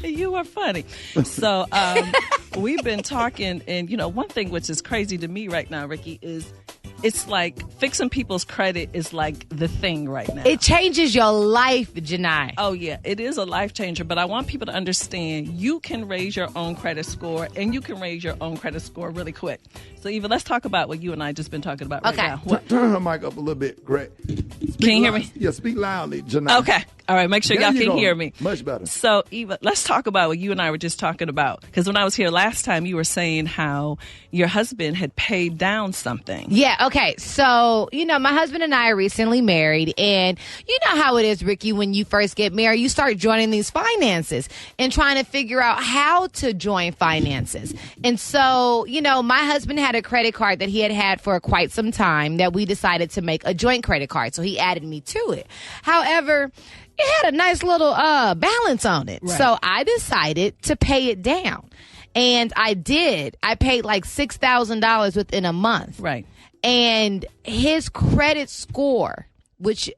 You are funny. So we've been talking, and one thing which is crazy to me right now, Ricky, is it's like fixing people's credit is like the thing right now. It changes your life, Janai. Oh, yeah. It is a life changer. But I want people to understand you can raise your own credit score, and you can raise your own credit score really quick. So, Eva, let's talk about what you and I just been talking about right now. Turn her mic up a little bit, Greg. Can you hear me? Yeah, speak loudly, Janai. Okay. All right. Make sure y'all can hear me. Much better. So, Eva, let's talk about what you and I were just talking about. Because when I was here last time, you were saying how your husband had paid down something. Yeah, okay. So, my husband and I are recently married. And you know how it is, Ricky, when you first get married, you start joining these finances and trying to figure out how to join finances. And so, my husband had a credit card that he had for quite some time that we decided to make a joint credit card. So he added me to it. However, it had a nice little balance on it. Right. So I decided to pay it down. And I did. I paid like $6,000 within a month. Right. And his credit score, which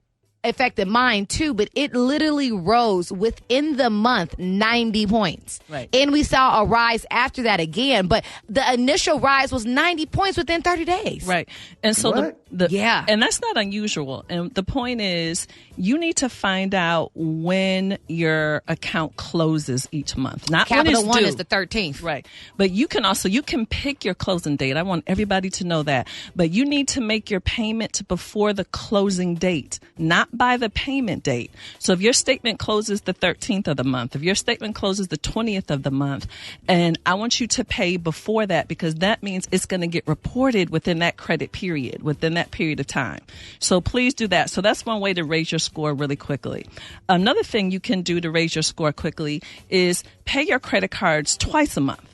affected mine too, but it literally rose within the month 90 points. Right. And we saw a rise after that again, but the initial rise was 90 points within 30 days. Right. And so yeah. And that's not unusual. And the point is you need to find out when your account closes each month. Not Capital when it's One due. is the 13th. Right. But you can pick your closing date. I want everybody to know that. But you need to make your payment before the closing date, not by the payment date. So if your statement closes the 13th of the month, if your statement closes the 20th of the month, and I want you to pay before that, because that means it's going to get reported within that credit period, within that period of time. So please do that. So that's one way to raise your score really quickly. Another thing you can do to raise your score quickly is pay your credit cards twice a month.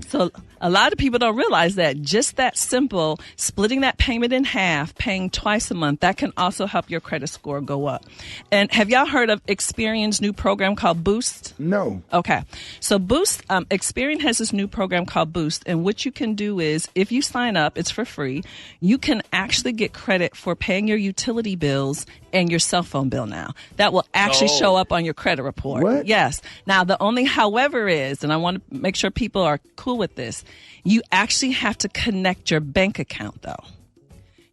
So a lot of people don't realize that just that simple, splitting that payment in half, paying twice a month, that can also help your credit score go up. And have y'all heard of Experian's new program called Boost? No. Okay. So Boost, Experian has this new program called Boost. And what you can do is if you sign up, it's for free. You can actually get credit for paying your utility bills and your cell phone bill now. That will actually show up on your credit report. What? Yes. Now, the only however is, and I want to make sure people are cool with this, you actually have to connect your bank account, though.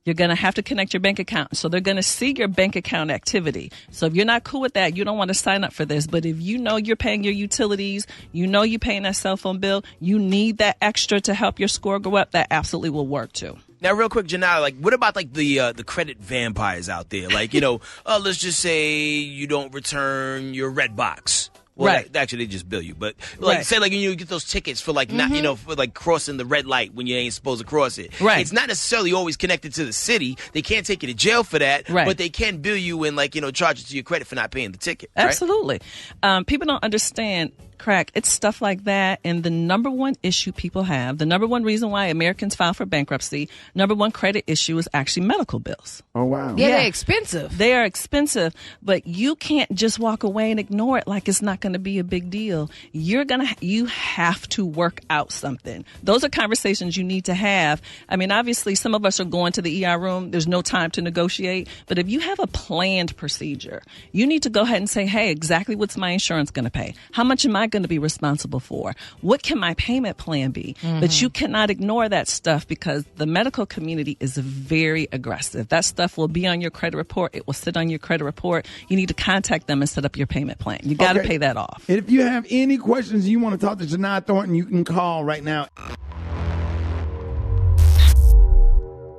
You're going to have to connect your bank account. So they're going to see your bank account activity. So if you're not cool with that, you don't want to sign up for this. But if you know you're paying your utilities, you know you're paying that cell phone bill, you need that extra to help your score go up, that absolutely will work too. Now, real quick, Janai, what about the credit vampires out there? Let's just say you don't return your red box. Well, right. Actually, they just bill you. But Right. say you get those tickets for not for crossing the red light when you ain't supposed to cross it. Right. It's not necessarily always connected to the city. They can't take you to jail for that. Right. But they can bill you and charge it to your credit for not paying the ticket. Right? Absolutely. People don't understand. Crack. It's stuff like that. And the number one issue people have, the number one reason why Americans file for bankruptcy, number one credit issue is actually medical bills. Oh, wow. Yeah, they're expensive. They are expensive, but you can't just walk away and ignore it like it's not going to be a big deal. You have to work out something. Those are conversations you need to have. I mean, obviously, some of us are going to the ER room. There's no time to negotiate. But if you have a planned procedure, you need to go ahead and say, hey, exactly what's my insurance going to pay? How much am I going to be responsible for? What can my payment plan be? But you cannot ignore that stuff because the medical community is very aggressive. That stuff will be on your credit report. It will sit on your credit report. You need to contact them and set up your payment plan. You got to pay that off. And if you have any questions you want to talk to Janai Thornton, you can call right now.